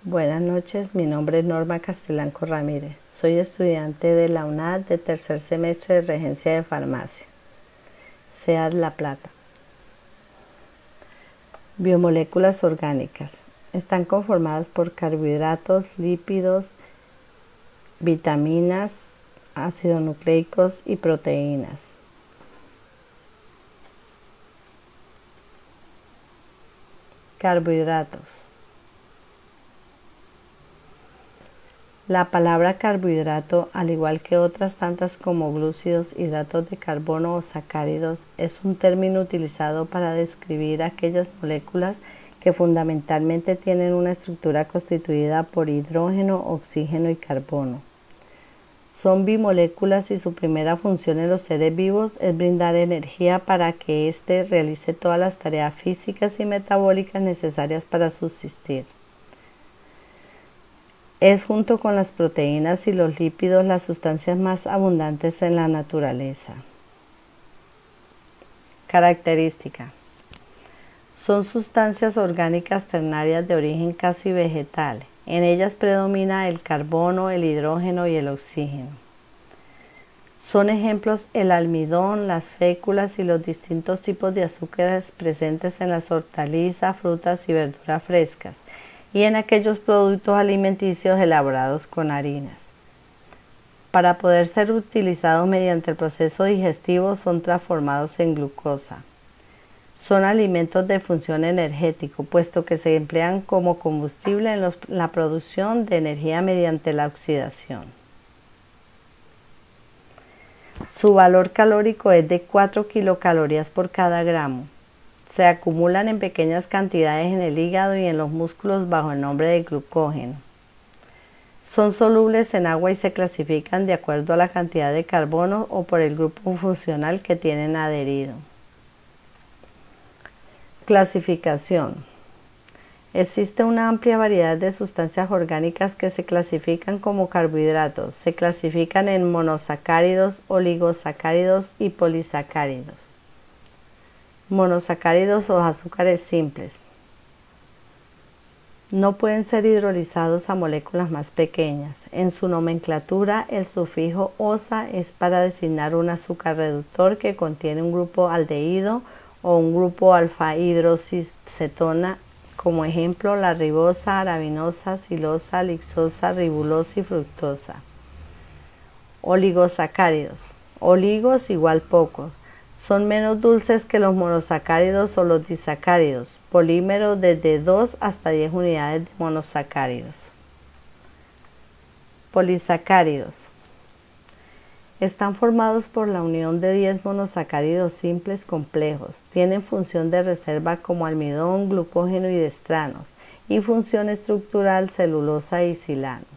Buenas noches, mi nombre es Norma Castelanco Ramírez. Soy estudiante de la UNAD de tercer semestre de Regencia de Farmacia, CEAD La Plata. Biomoléculas orgánicas. Están conformadas por carbohidratos, lípidos, vitaminas, ácidos nucleicos y proteínas. Carbohidratos. La palabra carbohidrato, al igual que otras tantas como glúcidos, hidratos de carbono o sacáridos, es un término utilizado para describir aquellas moléculas que fundamentalmente tienen una estructura constituida por hidrógeno, oxígeno y carbono. Son bimoléculas y su primera función en los seres vivos es brindar energía para que éste realice todas las tareas físicas y metabólicas necesarias para subsistir. Es junto con las proteínas y los lípidos las sustancias más abundantes en la naturaleza. Característica. Son sustancias orgánicas ternarias de origen casi vegetal. En ellas predomina el carbono, el hidrógeno y el oxígeno. Son ejemplos el almidón, las féculas y los distintos tipos de azúcares presentes en las hortalizas, frutas y verduras frescas, y en aquellos productos alimenticios elaborados con harinas. Para poder ser utilizados mediante el proceso digestivo son transformados en glucosa. Son alimentos de función energética, puesto que se emplean como combustible en la producción de energía mediante la oxidación. Su valor calórico es de 4 kilocalorías por cada gramo. Se acumulan en pequeñas cantidades en el hígado y en los músculos bajo el nombre de glucógeno. Son solubles en agua y se clasifican de acuerdo a la cantidad de carbono o por el grupo funcional que tienen adherido. Clasificación. Existe una amplia variedad de sustancias orgánicas que se clasifican como carbohidratos. Se clasifican en monosacáridos, oligosacáridos y polisacáridos. Monosacáridos o azúcares simples. No pueden ser hidrolizados a moléculas más pequeñas. En su nomenclatura, el sufijo osa es para designar un azúcar reductor que contiene un grupo aldehído o un grupo alfa-hidroxicetona, como ejemplo la ribosa, arabinosa, silosa, lixosa, ribulosa y fructosa. Oligosacáridos. Oligos igual pocos. Son menos dulces que los monosacáridos o los disacáridos, polímeros desde 2 hasta 10 unidades de monosacáridos. Polisacáridos. Están formados por la unión de 10 monosacáridos simples complejos. Tienen función de reserva como almidón, glucógeno y dextranos, y función estructural celulosa y silanos.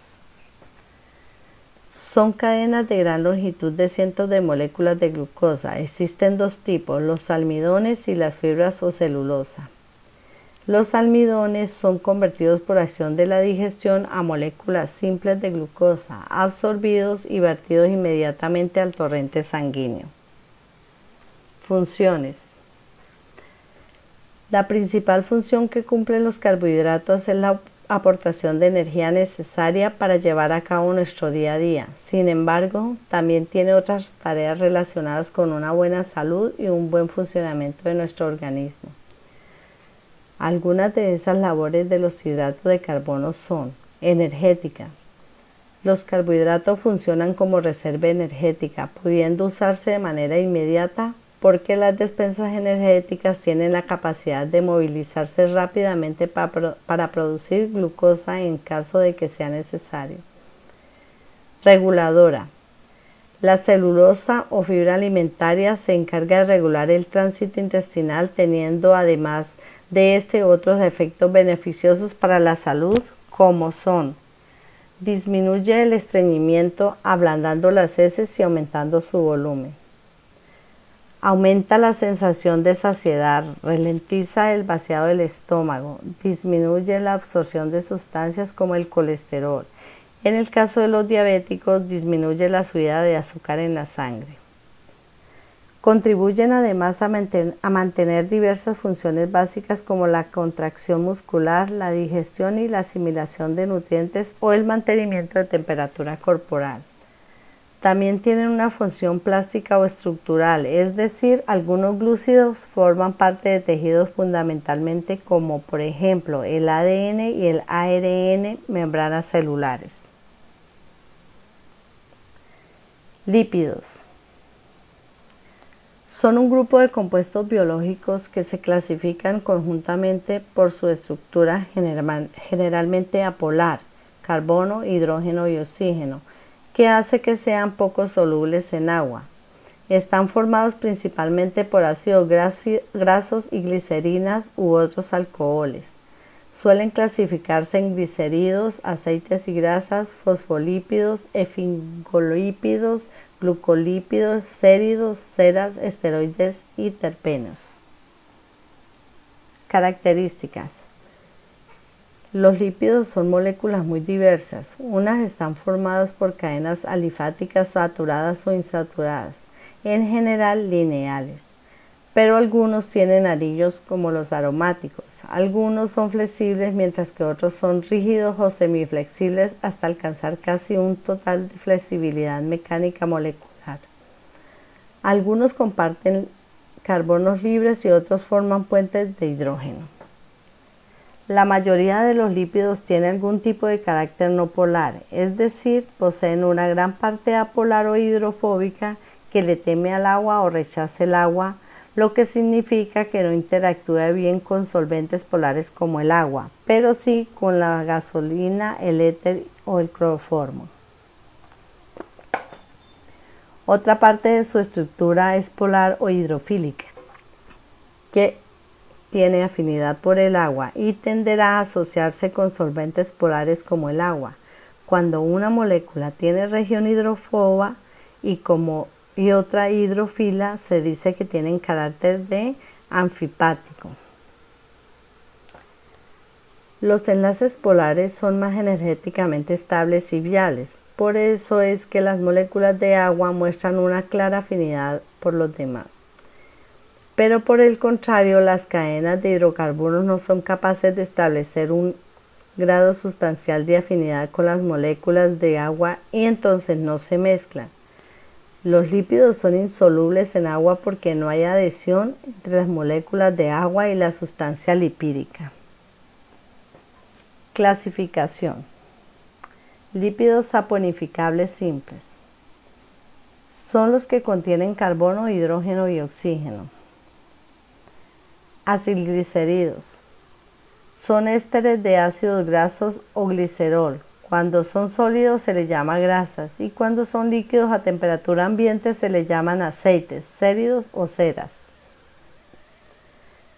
Son cadenas de gran longitud de cientos de moléculas de glucosa. Existen dos tipos, los almidones y las fibras o celulosa. Los almidones son convertidos por acción de la digestión a moléculas simples de glucosa, absorbidos y vertidos inmediatamente al torrente sanguíneo. Funciones. La principal función que cumplen los carbohidratos es la aportación de energía necesaria para llevar a cabo nuestro día a día. Sin embargo, también tiene otras tareas relacionadas con una buena salud y un buen funcionamiento de nuestro organismo. Algunas de esas labores de los hidratos de carbono son energética. Los carbohidratos funcionan como reserva energética, pudiendo usarse de manera inmediata porque las despensas energéticas tienen la capacidad de movilizarse rápidamente para producir glucosa en caso de que sea necesario. Reguladora. La celulosa o fibra alimentaria se encarga de regular el tránsito intestinal, teniendo además de este otros efectos beneficiosos para la salud, como son: disminuye el estreñimiento ablandando las heces y aumentando su volumen. Aumenta la sensación de saciedad, ralentiza el vaciado del estómago, disminuye la absorción de sustancias como el colesterol. En el caso de los diabéticos, disminuye la subida de azúcar en la sangre. Contribuyen además a mantener diversas funciones básicas como la contracción muscular, la digestión y la asimilación de nutrientes o el mantenimiento de temperatura corporal. También tienen una función plástica o estructural, es decir, algunos glúcidos forman parte de tejidos fundamentalmente como por ejemplo el ADN y el ARN, membranas celulares. Lípidos. Son un grupo de compuestos biológicos que se clasifican conjuntamente por su estructura generalmente apolar, carbono, hidrógeno y oxígeno, que hace que sean poco solubles en agua. Están formados principalmente por ácidos grasos y glicerinas u otros alcoholes. Suelen clasificarse en glicéridos, aceites y grasas, fosfolípidos, esfingolípidos, glucolípidos, séridos, ceras, esteroides y terpenos. Características. Los lípidos son moléculas muy diversas. Unas están formadas por cadenas alifáticas saturadas o insaturadas, en general lineales, pero algunos tienen anillos como los aromáticos. Algunos son flexibles mientras que otros son rígidos o semiflexibles hasta alcanzar casi un total de flexibilidad mecánica molecular. Algunos comparten carbonos libres y otros forman puentes de hidrógeno. La mayoría de los lípidos tiene algún tipo de carácter no polar, es decir, poseen una gran parte apolar o hidrofóbica que le teme al agua o rechaza el agua, lo que significa que no interactúa bien con solventes polares como el agua, pero sí con la gasolina, el éter o el cloroformo. Otra parte de su estructura es polar o hidrofílica, que tiene afinidad por el agua y tenderá a asociarse con solventes polares como el agua. Cuando una molécula tiene región hidrófoba y otra hidrófila, se dice que tienen carácter de anfipático. Los enlaces polares son más energéticamente estables y viables, por eso es que las moléculas de agua muestran una clara afinidad por los demás. Pero por el contrario, las cadenas de hidrocarburos no son capaces de establecer un grado sustancial de afinidad con las moléculas de agua y entonces no se mezclan. Los lípidos son insolubles en agua porque no hay adhesión entre las moléculas de agua y la sustancia lipídica. Clasificación. Lípidos saponificables simples. Son los que contienen carbono, hidrógeno y oxígeno. Acilglicéridos. Son ésteres de ácidos grasos o glicerol. Cuando son sólidos se les llama grasas y cuando son líquidos a temperatura ambiente se les llaman aceites, séridos o ceras.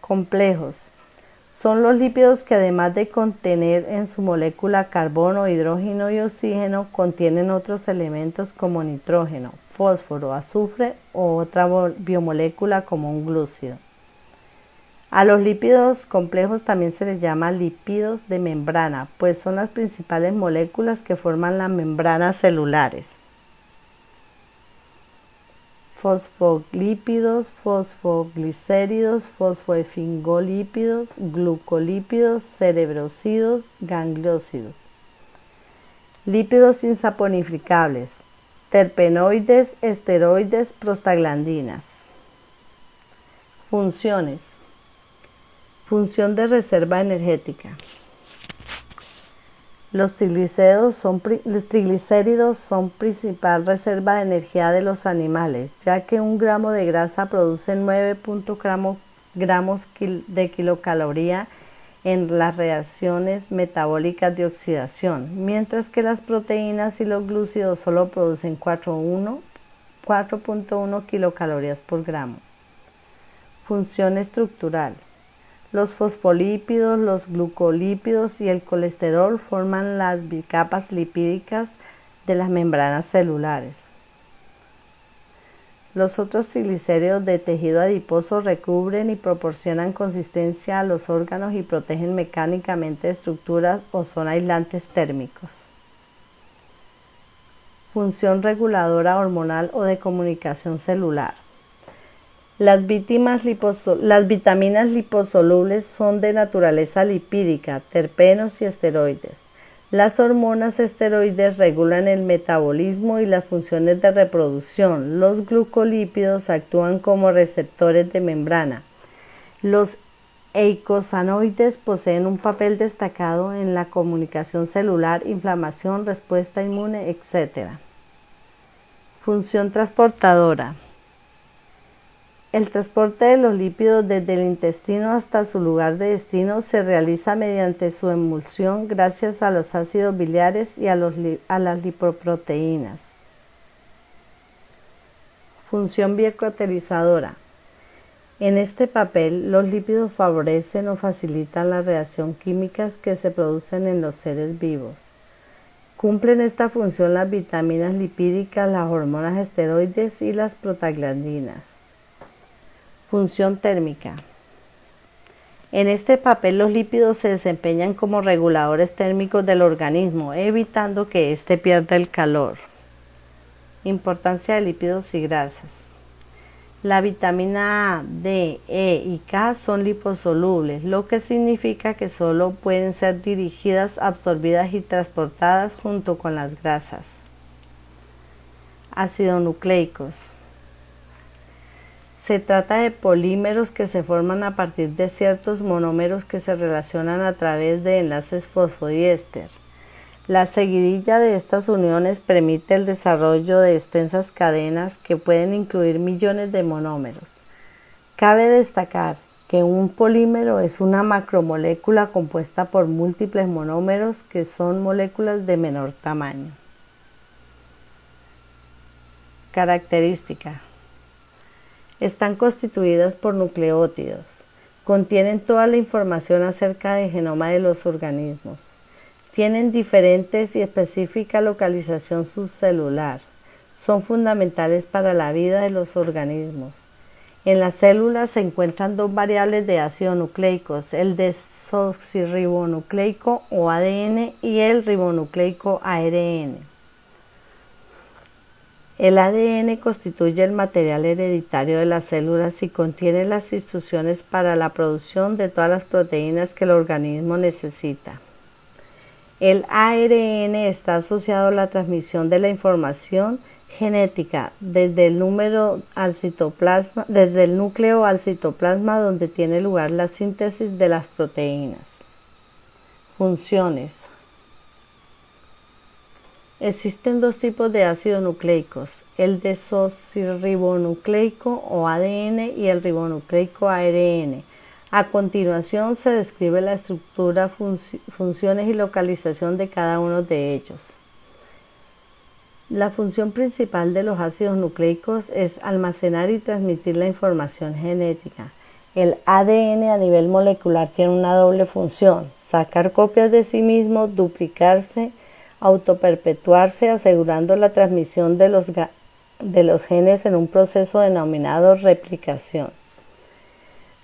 Complejos. Son los lípidos que además de contener en su molécula carbono, hidrógeno y oxígeno, contienen otros elementos como nitrógeno, fósforo, azufre o otra biomolécula como un glúcido. A los lípidos complejos también se les llama lípidos de membrana, pues son las principales moléculas que forman las membranas celulares. Fosfolípidos, fosfoglicéridos, fosfoesfingolípidos, glucolípidos, cerebrosidos, gangliósidos. Lípidos insaponificables, terpenoides, esteroides, prostaglandinas. Funciones. Función de reserva energética. Los triglicéridos son principal reserva de energía de los animales, ya que 1 gramo de grasa produce 9.0 gramos de kilocaloría en las reacciones metabólicas de oxidación, mientras que las proteínas y los glúcidos solo producen 4.1 kilocalorías por gramo. Función estructural. Los fosfolípidos, los glucolípidos y el colesterol forman las bicapas lipídicas de las membranas celulares. Los otros triglicéridos de tejido adiposo recubren y proporcionan consistencia a los órganos y protegen mecánicamente estructuras o son aislantes térmicos. Función reguladora hormonal o de comunicación celular. Las vitaminas liposolubles son de naturaleza lipídica, terpenos y esteroides. Las hormonas esteroides regulan el metabolismo y las funciones de reproducción. Los glucolípidos actúan como receptores de membrana. Los eicosanoides poseen un papel destacado en la comunicación celular, inflamación, respuesta inmune, etc. Función transportadora. El transporte de los lípidos desde el intestino hasta su lugar de destino se realiza mediante su emulsión gracias a los ácidos biliares y a las lipoproteínas. Función biocatalizadora. En este papel, los lípidos favorecen o facilitan la reacción químicas que se producen en los seres vivos. Cumplen esta función las vitaminas lipídicas, las hormonas esteroides y las prostaglandinas. Función térmica. En este papel los lípidos se desempeñan como reguladores térmicos del organismo, evitando que éste pierda el calor. Importancia de lípidos y grasas. La vitamina A, D, E y K son liposolubles, lo que significa que solo pueden ser dirigidas, absorbidas y transportadas junto con las grasas. Ácidos nucleicos. Se trata de polímeros que se forman a partir de ciertos monómeros que se relacionan a través de enlaces fosfodiéster. La seguidilla de estas uniones permite el desarrollo de extensas cadenas que pueden incluir millones de monómeros. Cabe destacar que un polímero es una macromolécula compuesta por múltiples monómeros que son moléculas de menor tamaño. Característica. Están constituidas por nucleótidos. Contienen toda la información acerca del genoma de los organismos. Tienen diferentes y específica localización subcelular. Son fundamentales para la vida de los organismos. En las células se encuentran dos variables de ácidos nucleicos, el desoxirribonucleico o ADN y el ribonucleico ARN. El ADN constituye el material hereditario de las células y contiene las instrucciones para la producción de todas las proteínas que el organismo necesita. El ARN está asociado a la transmisión de la información genética desde el núcleo al citoplasma, donde tiene lugar la síntesis de las proteínas. Funciones. Existen dos tipos de ácidos nucleicos, el desoxirribonucleico o ADN y el ribonucleico ARN. A continuación se describe la estructura, funciones y localización de cada uno de ellos. La función principal de los ácidos nucleicos es almacenar y transmitir la información genética. El ADN a nivel molecular tiene una doble función, sacar copias de sí mismo, duplicarse, autoperpetuarse, asegurando la transmisión de los genes en un proceso denominado replicación.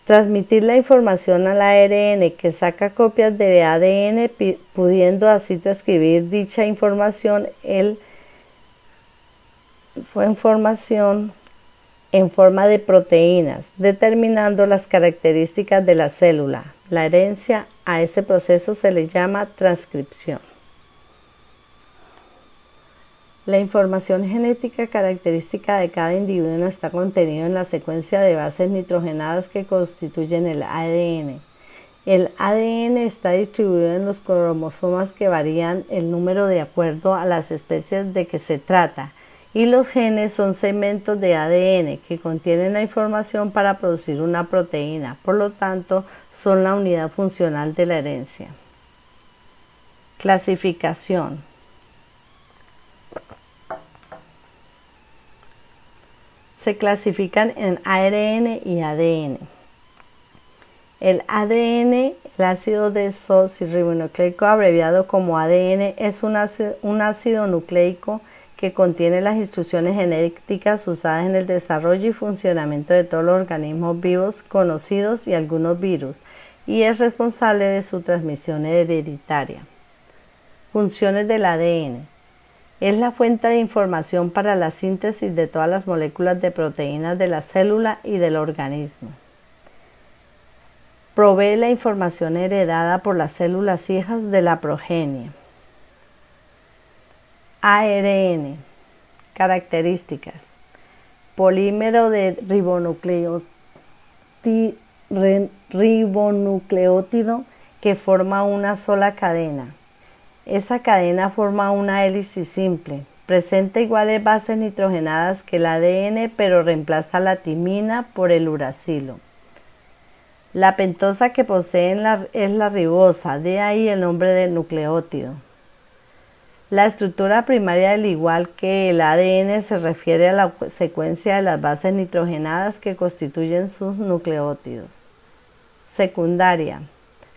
Transmitir la información al ARN que saca copias de ADN, pudiendo así transcribir dicha información en forma de proteínas, determinando las características de la célula. La herencia a este proceso se le llama transcripción. La información genética característica de cada individuo está contenida en la secuencia de bases nitrogenadas que constituyen el ADN. El ADN está distribuido en los cromosomas que varían el número de acuerdo a las especies de que se trata, y los genes son segmentos de ADN que contienen la información para producir una proteína, por lo tanto, son la unidad funcional de la herencia. Clasificación. Se clasifican en ARN y ADN. El ADN, el ácido desoxirribonucleico abreviado como ADN, es un ácido nucleico que contiene las instrucciones genéticas usadas en el desarrollo y funcionamiento de todos los organismos vivos conocidos y algunos virus, y es responsable de su transmisión hereditaria. Funciones del ADN. Es la fuente de información para la síntesis de todas las moléculas de proteínas de la célula y del organismo. Provee la información heredada por las células hijas de la progenie. ARN. Características. Polímero de ribonucleótido que forma una sola cadena. Esa cadena forma una hélice simple. Presenta iguales bases nitrogenadas que el ADN, pero reemplaza la timina por el uracilo. La pentosa que poseen es la ribosa, de ahí el nombre del nucleótido. La estructura primaria, al igual que el ADN, se refiere a la secuencia de las bases nitrogenadas que constituyen sus nucleótidos. Secundaria.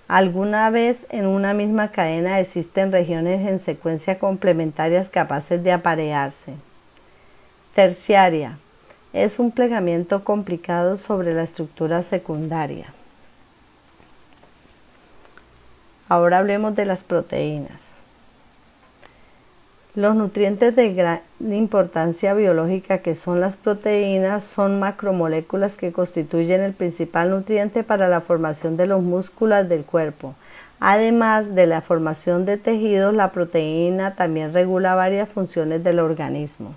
Alguna vez en una misma cadena existen regiones en secuencia complementarias capaces de aparearse. Terciaria. Es un plegamiento complicado sobre la estructura secundaria. Ahora hablemos de las proteínas. Los nutrientes de gran importancia biológica que son las proteínas son macromoléculas que constituyen el principal nutriente para la formación de los músculos del cuerpo. Además de la formación de tejidos, la proteína también regula varias funciones del organismo.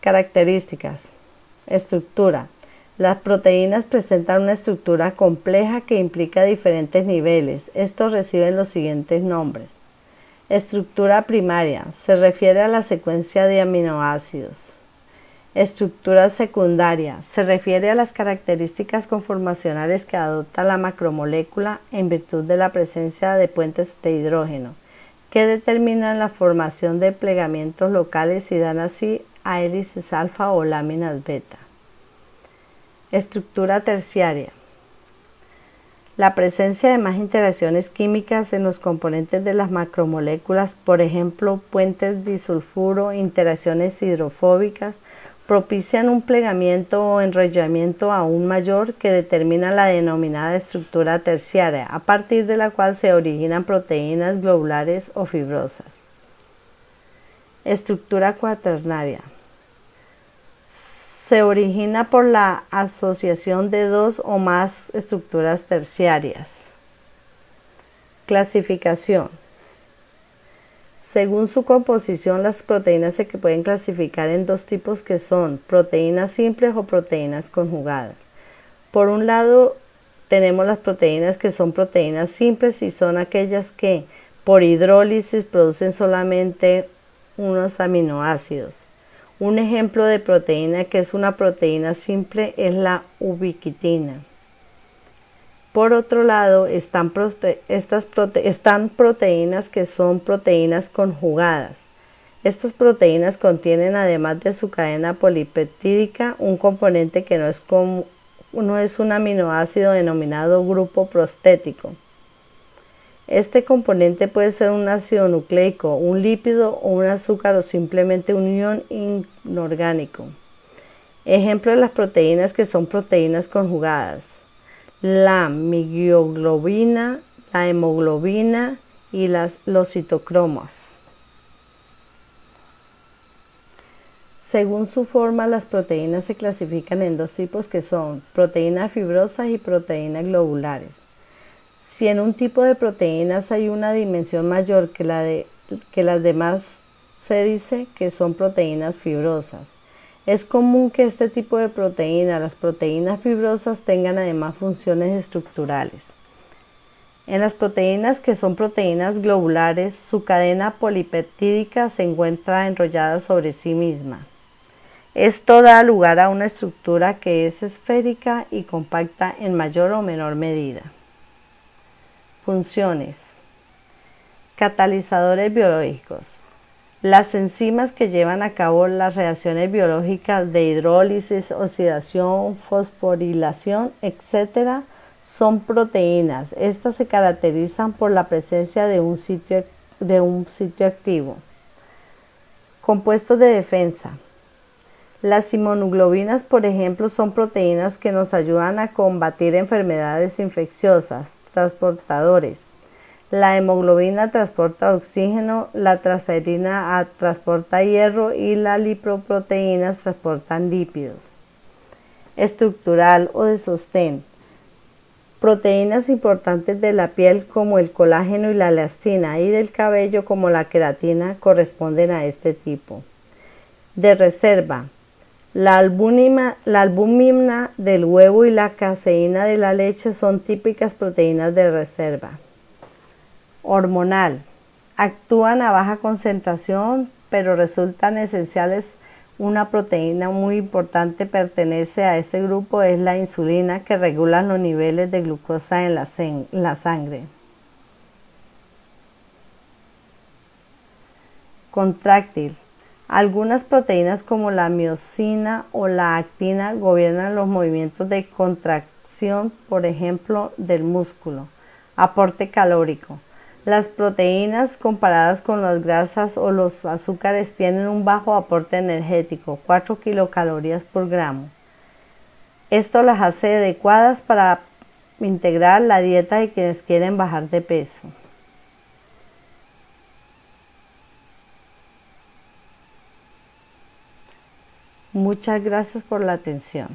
Características. Estructura. Las proteínas presentan una estructura compleja que implica diferentes niveles. Estos reciben los siguientes nombres. Estructura primaria. Se refiere a la secuencia de aminoácidos. Estructura secundaria. Se refiere a las características conformacionales que adopta la macromolécula en virtud de la presencia de puentes de hidrógeno, que determinan la formación de plegamientos locales y dan así a hélices alfa o láminas beta. Estructura terciaria. La presencia de más interacciones químicas en los componentes de las macromoléculas, por ejemplo, puentes disulfuro, interacciones hidrofóbicas, propician un plegamiento o enrollamiento aún mayor que determina la denominada estructura terciaria, a partir de la cual se originan proteínas globulares o fibrosas. Estructura cuaternaria. Se origina por la asociación de dos o más estructuras terciarias. Clasificación. Según su composición, las proteínas se pueden clasificar en dos tipos que son proteínas simples o proteínas conjugadas. Por un lado, tenemos las proteínas que son proteínas simples y son aquellas que por hidrólisis producen solamente unos aminoácidos. Un ejemplo de proteína que es una proteína simple es la ubiquitina. Por otro lado, están proteínas que son proteínas conjugadas. Estas proteínas contienen, además de su cadena polipeptídica, un componente que no es un aminoácido denominado grupo prostético. Este componente puede ser un ácido nucleico, un lípido o un azúcar o simplemente un ion inorgánico. Ejemplo de las proteínas que son proteínas conjugadas: la mioglobina, la hemoglobina y los citocromos. Según su forma, las proteínas se clasifican en dos tipos que son proteínas fibrosas y proteínas globulares. Si en un tipo de proteínas hay una dimensión mayor que las demás, se dice que son proteínas fibrosas. Es común que este tipo de proteína, las proteínas fibrosas, tengan además funciones estructurales. En las proteínas que son proteínas globulares, su cadena polipeptídica se encuentra enrollada sobre sí misma. Esto da lugar a una estructura que es esférica y compacta en mayor o menor medida. Funciones. Catalizadores biológicos. Las enzimas que llevan a cabo las reacciones biológicas de hidrólisis, oxidación, fosforilación, etc. son proteínas. Estas se caracterizan por la presencia de un sitio activo. Compuestos de defensa. Las inmunoglobinas, por ejemplo, son proteínas que nos ayudan a combatir enfermedades infecciosas, transportadores. La hemoglobina transporta oxígeno, la transferina transporta hierro y las lipoproteínas transportan lípidos. Estructural o de sostén. Proteínas importantes de la piel como el colágeno y la elastina y del cabello como la queratina corresponden a este tipo. De reserva. La albúmina del huevo y la caseína de la leche son típicas proteínas de reserva. Hormonal. Actúan a baja concentración, pero resultan esenciales. Una proteína muy importante pertenece a este grupo, es la insulina, que regula los niveles de glucosa en la sangre. Contráctil. Algunas proteínas como la miosina o la actina gobiernan los movimientos de contracción, por ejemplo, del músculo. Aporte calórico. Las proteínas comparadas con las grasas o los azúcares tienen un bajo aporte energético, 4 kilocalorías por gramo. Esto las hace adecuadas para integrar la dieta de quienes quieren bajar de peso. Muchas gracias por la atención.